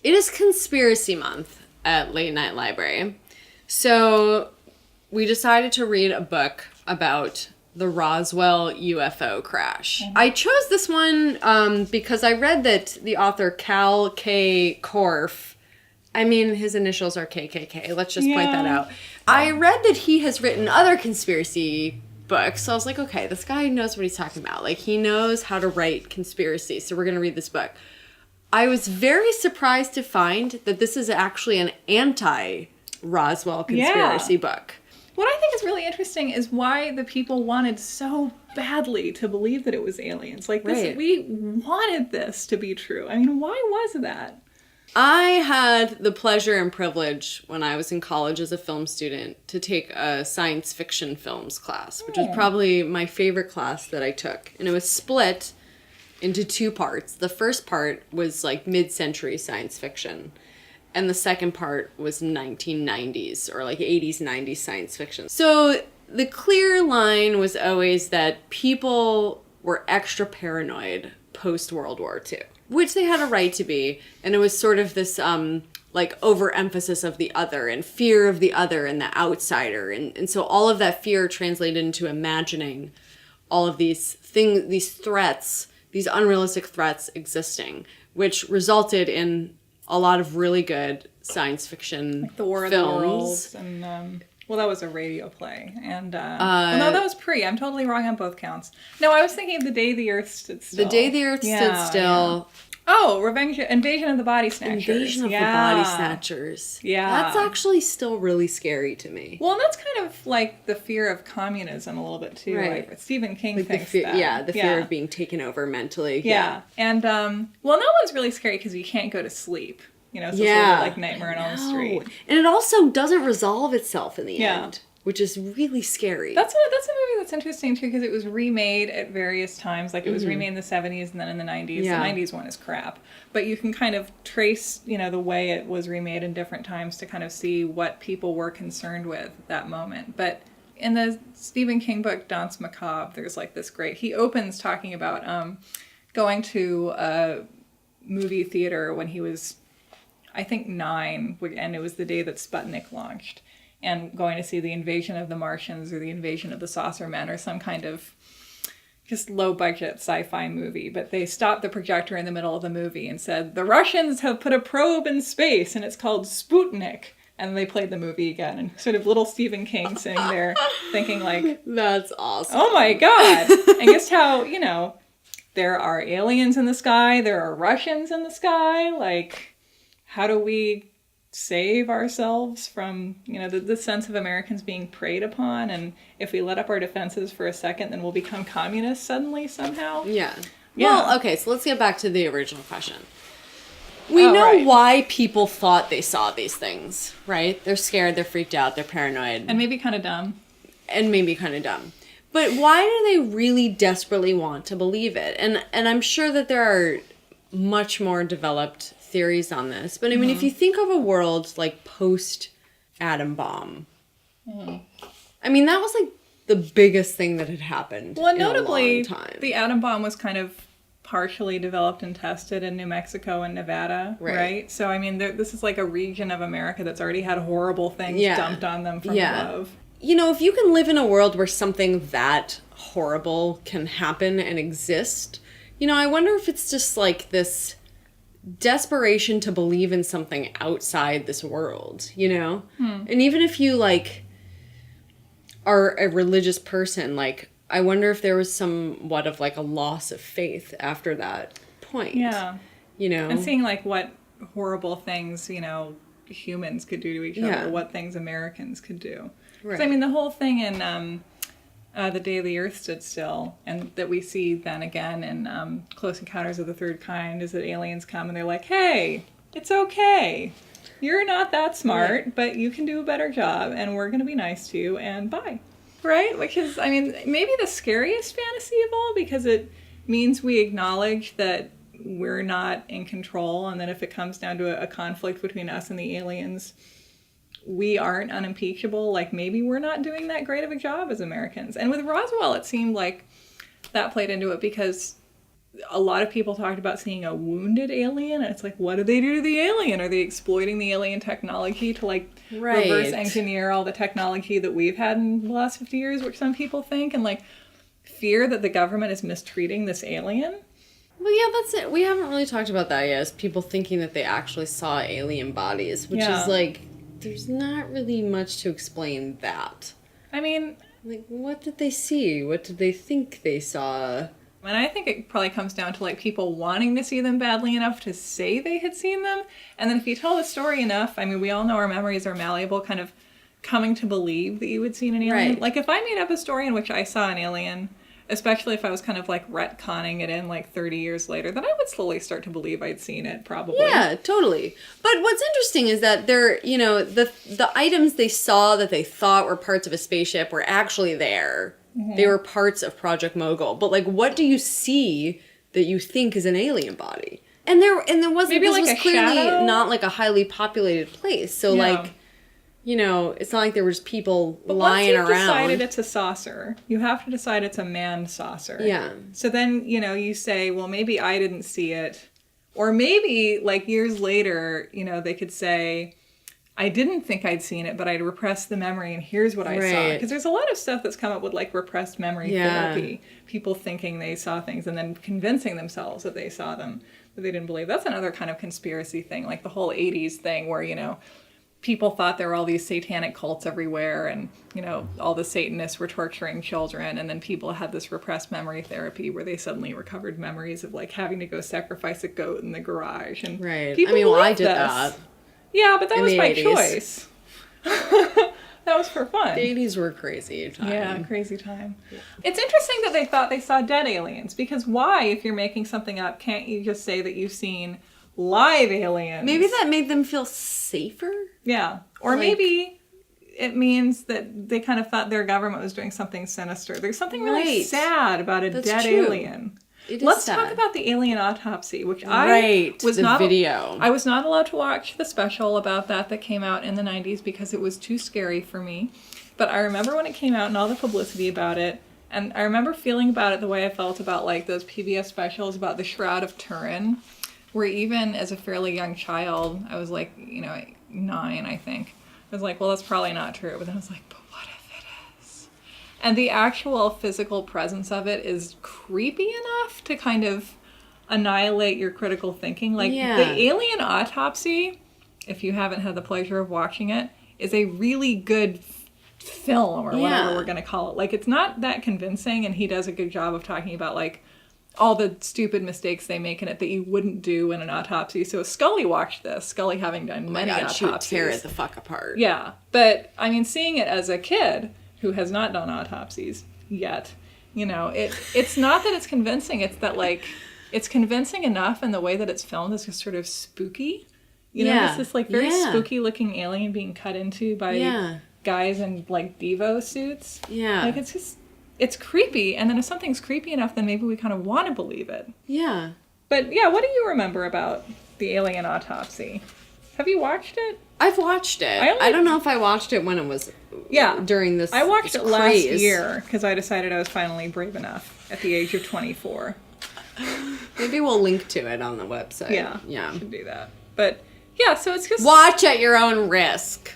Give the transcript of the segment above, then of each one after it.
It is conspiracy month at Late Night Library. So we decided to read a book about the Roswell UFO crash. I chose this one because I read that the author Kal K. Korff, I mean, his initials are KKK. Let's just point that out. I read that he has written other conspiracy books. So I was like, okay, this guy knows what he's talking about. Like, he knows how to write conspiracy. So we're going to read this book. I was very surprised to find that this is actually an anti-Roswell conspiracy book. What I think is really interesting is why the people wanted so badly to believe that it was aliens. Like, this, we wanted this to be true. I mean, why was that? I had the pleasure and privilege when I was in college as a film student to take a science fiction films class, which was probably my favorite class that I took. And it was split into two parts. The first part was like mid-century science fiction. And the second part was 1990s or like 80s, 90s science fiction. So the clear line was always that people were extra paranoid post-World War II, which they had a right to be. And it was sort of this like overemphasis of the other and fear of the other and the outsider. And so all of that fear translated into imagining all of these things, these threats, these unrealistic threats existing, which resulted in a lot of really good science fiction like the War films. Of the Worlds and well, that was a radio play, and well, no, that was pre. I'm totally wrong on both counts. No, I was thinking of The Day the Earth Stood Still. The Day the Earth Stood Still. Yeah. Oh, Invasion of the Body Snatchers. Invasion of the Body Snatchers. Yeah, that's actually still really scary to me. Well, and that's kind of like the fear of communism a little bit too. Right. Like Stephen King like thinks that. Yeah, the fear of being taken over mentally. Yeah, and well, that one's really scary because you can't go to sleep. You know, so it's a little bit like Nightmare on Elm Street. And it also doesn't resolve itself in the end, which is really scary. That's a movie that's interesting, too, because it was remade at various times. Like, it was remade in the 70s and then in the 90s. Yeah. The 90s one is crap. But you can kind of trace, you know, the way it was remade in different times to kind of see what people were concerned with at that moment. But in the Stephen King book, Danse Macabre, there's like this great... He opens talking about going to a movie theater when he was... I think 9, and it was the day that Sputnik launched, and going to see the Invasion of the Martians or the Invasion of the Saucer Men or some kind of just low-budget sci-fi movie. But they stopped the projector in the middle of the movie and said, the Russians have put a probe in space, and it's called Sputnik. And they played the movie again, and sort of little Stephen King sitting there thinking like... That's awesome. Oh my God! And just how, you know, there are aliens in the sky, there are Russians in the sky, like... How do we save ourselves from, you know, the sense of Americans being preyed upon? And if we let up our defenses for a second, then we'll become communists suddenly somehow? Yeah. Well, okay, so let's get back to the original question. We know why people thought they saw these things, right? They're scared, they're freaked out, they're paranoid. And maybe kind of dumb. But why do they really desperately want to believe it? And I'm sure that there are much more developed theories on this, but I mean, if you think of a world like post atom bomb, I mean, that was like the biggest thing that had happened. Well, notably, in a long time. The atom bomb was kind of partially developed and tested in New Mexico and Nevada, right? So I mean, this is like a region of America that's already had horrible things dumped on them from above. You know, if you can live in a world where something that horrible can happen and exist, you know, I wonder if it's just like this desperation to believe in something outside this world, you know? And even if you, like, are a religious person, like, I wonder if there was somewhat of, like, a loss of faith after that point. Yeah. You know? And seeing, like, what horrible things, you know, humans could do to each other, what things Americans could do. Because, I mean, the whole thing in The Day the Earth Stood Still, and that we see then again in Close Encounters of the Third Kind, is that aliens come and they're like, hey, it's okay. You're not that smart, but you can do a better job, and we're going to be nice to you, and bye. Right? Which is, I mean, maybe the scariest fantasy of all, because it means we acknowledge that we're not in control, and that if it comes down to a conflict between us and the aliens, we aren't unimpeachable. Like, maybe we're not doing that great of a job as Americans. And with Roswell, it seemed like that played into it, because a lot of people talked about seeing a wounded alien, and it's like, what did they do to the alien? Are they exploiting the alien technology to like reverse engineer all the technology that we've had in the last 50 years, which some people think, and like fear that the government is mistreating this alien? Well, yeah, that's it. We haven't really talked about that yet, as people thinking that they actually saw alien bodies, which is like, there's not really much to explain that. I mean, like, what did they see? What did they think they saw? And I think it probably comes down to like people wanting to see them badly enough to say they had seen them. And then if you tell the story enough, I mean, we all know our memories are malleable, kind of coming to believe that you had seen an alien. Right. Like if I made up a story in which I saw an alien, especially if I was kind of like retconning it in like 30 years later, then I would slowly start to believe I'd seen it, probably. Yeah, totally. But what's interesting is that they're, you know, the items they saw that they thought were parts of a spaceship were actually there. Mm-hmm. They were parts of Project Mogul. But like, what do you see that you think is an alien body? And there wasn't, maybe this like was a clearly shadow? not like a highly populated place. So like, you know, it's not like there was people lying around. But once you've decided it's a saucer, you have to decide it's a manned saucer. Yeah. So then, you know, you say, well, maybe I didn't see it. Or maybe, like, years later, you know, they could say, I didn't think I'd seen it, but I'd repressed the memory, and here's what I saw. Because there's a lot of stuff that's come up with, like, repressed memory therapy. People thinking they saw things and then convincing themselves that they saw them, that they didn't believe. That's another kind of conspiracy thing, like the whole 80s thing where, you know, people thought there were all these satanic cults everywhere and, you know, all the Satanists were torturing children. And then people had this repressed memory therapy where they suddenly recovered memories of, like, having to go sacrifice a goat in the garage. And people I did that. Yeah, but that was my 80s. choice. That was for fun. The 80s were a crazy time. Yeah, crazy time. Yeah. It's interesting that they thought they saw dead aliens. Because why, if you're making something up, can't you just say that you've seen live aliens? Maybe that made them feel safer? Yeah. Or like, maybe it means that they kind of thought their government was doing something sinister. There's something really sad about a dead alien. Let's talk about the alien autopsy, which I was not video. I was not allowed to watch the special about that came out in the 90s because it was too scary for me. But I remember when it came out and all the publicity about it, and I remember feeling about it the way I felt about like those PBS specials about the Shroud of Turin, where even as a fairly young child, I was like, you know, 9, I think. I was like, well, that's probably not true. But then I was like, but what if it is? And the actual physical presence of it is creepy enough to kind of annihilate your critical thinking. Like, the Alien Autopsy, if you haven't had the pleasure of watching it, is a really good film, or whatever we're going to call it. Like, it's not that convincing, and he does a good job of talking about, like, all the stupid mistakes they make in it that you wouldn't do in an autopsy. So Scully watched this, Scully having done many autopsies. She would tear it the fuck apart. Yeah. But, I mean, seeing it as a kid who has not done autopsies yet, you know, it's not that it's convincing, it's that, like, it's convincing enough in the way that it's filmed is just sort of spooky. You know, it's this, like, very spooky-looking alien being cut into by guys in, like, Devo suits. Yeah. Like, it's just... It's creepy, and then if something's creepy enough, then maybe we kind of want to believe it. Yeah. But, yeah, what do you remember about the Alien Autopsy? Have you watched it? I've watched it. I don't know if I watched it when it was during this I watched it last year, because I decided I was finally brave enough at the age of 24. Maybe we'll link to it on the website. Yeah. Yeah. We should do that. But, yeah, so it's just... Watch at your own risk.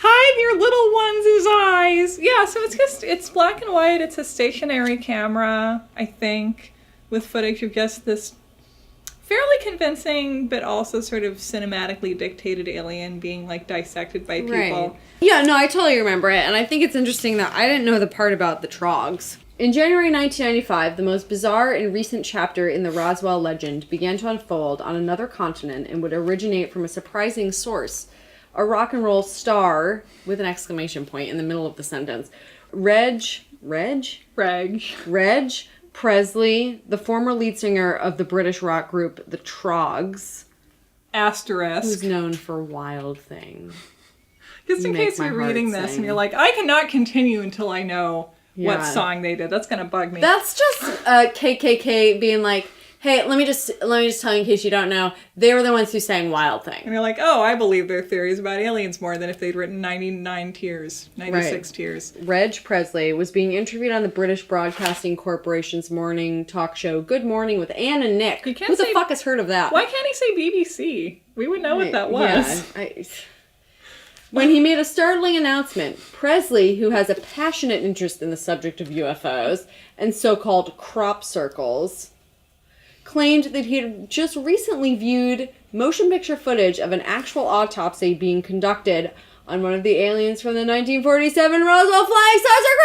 Hide your little one's eyes. Yeah, so it's black and white. It's a stationary camera, I think, with footage of just this fairly convincing, but also sort of cinematically dictated alien being, like, dissected by people. Right. Yeah, no, I totally remember it. And I think it's interesting that I didn't know the part about the trogs. In January 1995, the most bizarre and recent chapter in the Roswell legend began to unfold on another continent and would originate from a surprising source. A rock and roll star, with an exclamation point in the middle of the sentence. Reg Presley, the former lead singer of the British rock group The Trogs. Asterisk. Who's known for Wild Thing. Just in case you're reading this and you're like, I cannot continue until I know what song they did. That's going to bug me. That's just KKK being like, Hey, let me just tell you in case you don't know, they were the ones who sang Wild Thing. And you're like, oh, I believe their theories about aliens more than if they'd written 96 tears. Reg Presley was being interviewed on the British Broadcasting Corporation's morning talk show, Good Morning with Ann and Nick. Who the fuck has heard of that? Why can't he say BBC? We would know what that was. Yeah, when he made a startling announcement, Presley, who has a passionate interest in the subject of UFOs and so-called crop circles, claimed that he had just recently viewed motion picture footage of an actual autopsy being conducted on one of the aliens from the 1947 Roswell flying saucer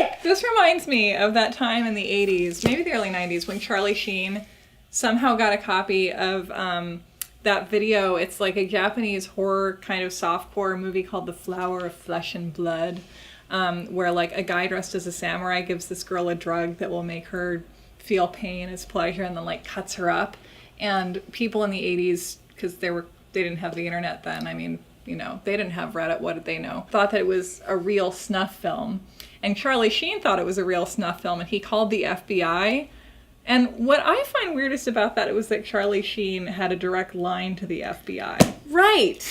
crash! ! This reminds me of that time in the 80s, maybe the early 90s, when Charlie Sheen somehow got a copy of that video. It's like a Japanese horror kind of softcore movie called The Flower of Flesh and Blood, where like a guy dressed as a samurai gives this girl a drug that will make her feel pain as pleasure and then like cuts her up. And people in the 80s, because they didn't have the internet then, I mean, you know, they didn't have Reddit, what did they know? Thought that it was a real snuff film. And Charlie Sheen thought it was a real snuff film, and he called the FBI. And what I find weirdest about that was that Charlie Sheen had a direct line to the FBI. Right.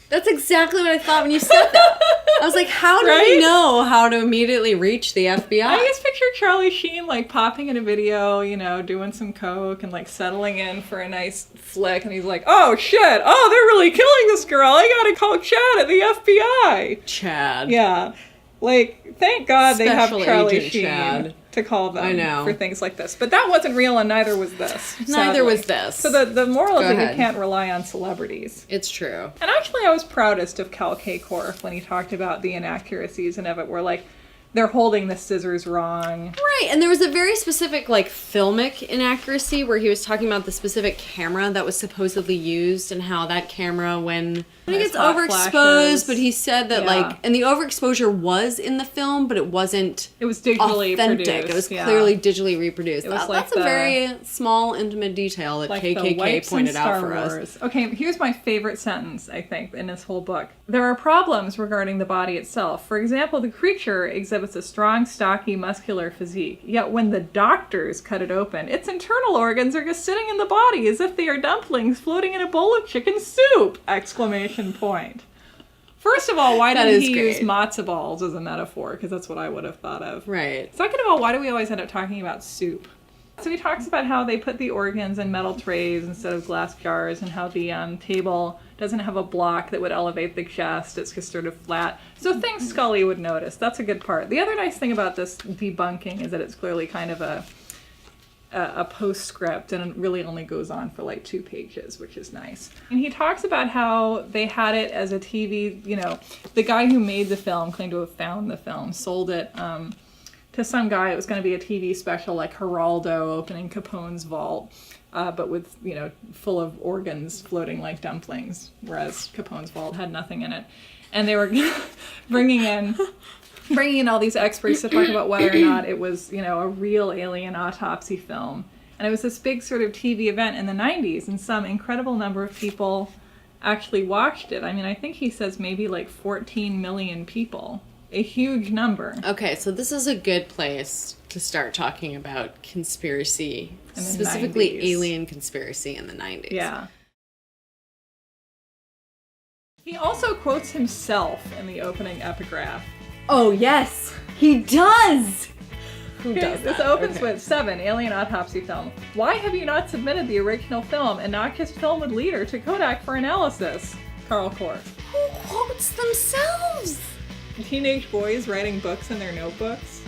That's exactly what I thought when you said that. I was like, how do we know how to immediately reach the FBI? I just picture Charlie Sheen like popping in a video, you know, doing some coke and like settling in for a nice flick, and he's like, oh shit, oh, they're really killing this girl. I gotta call Chad at the FBI. Chad. Yeah. Like, thank God they have Charlie Sheen Chad. To call them for things like this. But that wasn't real, and neither was this. Neither was this. So the moral is that you can't rely on celebrities. It's true. And actually, I was proudest of Kal K Korff when he talked about the inaccuracies and of it, where like they're holding the scissors wrong. Right, and there was a very specific, like, filmic inaccuracy where he was talking about the specific camera that was supposedly used and how that camera, when I think it's overexposed, flashes. But he said that, like, and the overexposure was in the film, but it wasn't It was digitally authentic. produced. It was clearly digitally reproduced. It was like that's a very small, intimate detail that like KKK pointed out for us. Okay, here's my favorite sentence, I think, in this whole book. There are problems regarding the body itself. For example, the creature exhibits a strong, stocky, muscular physique. Yet when the doctors cut it open, its internal organs are just sitting in the body as if they are dumplings floating in a bowl of chicken soup! Exclamation point. First of all, why didn't he use matzo balls as a metaphor? Because that's what I would have thought of. Right. Second of all, why do we always end up talking about soup? So he talks about how they put the organs in metal trays instead of glass jars, and how the table doesn't have a block that would elevate the chest. It's just sort of flat. So things Scully would notice. That's a good part. The other nice thing about this debunking is that it's clearly kind of a postscript, and it really only goes on for like 2 pages, which is nice. And he talks about how they had it as a TV, you know, the guy who made the film claimed to have found the film, sold it to some guy. It was going to be a TV special like Geraldo opening Capone's vault, but with, you know, full of organs floating like dumplings, whereas Capone's vault had nothing in it. And they were bringing in all these experts to talk about whether or not it was, you know, a real alien autopsy film. And it was this big sort of TV event in the 90s, and some incredible number of people actually watched it. I mean, I think he says maybe like 14 million people. A huge number. Okay, so this is a good place to start talking about conspiracy, specifically 90s. Alien conspiracy in the 90s. Yeah. He also quotes himself in the opening epigraph. Oh, yes, he does! Who does This opens with 7, Alien Autopsy Film. Why have you not submitted the original film and not just film with leader to Kodak for analysis? Karl Korff. Who quotes themselves? Teenage boys writing books in their notebooks.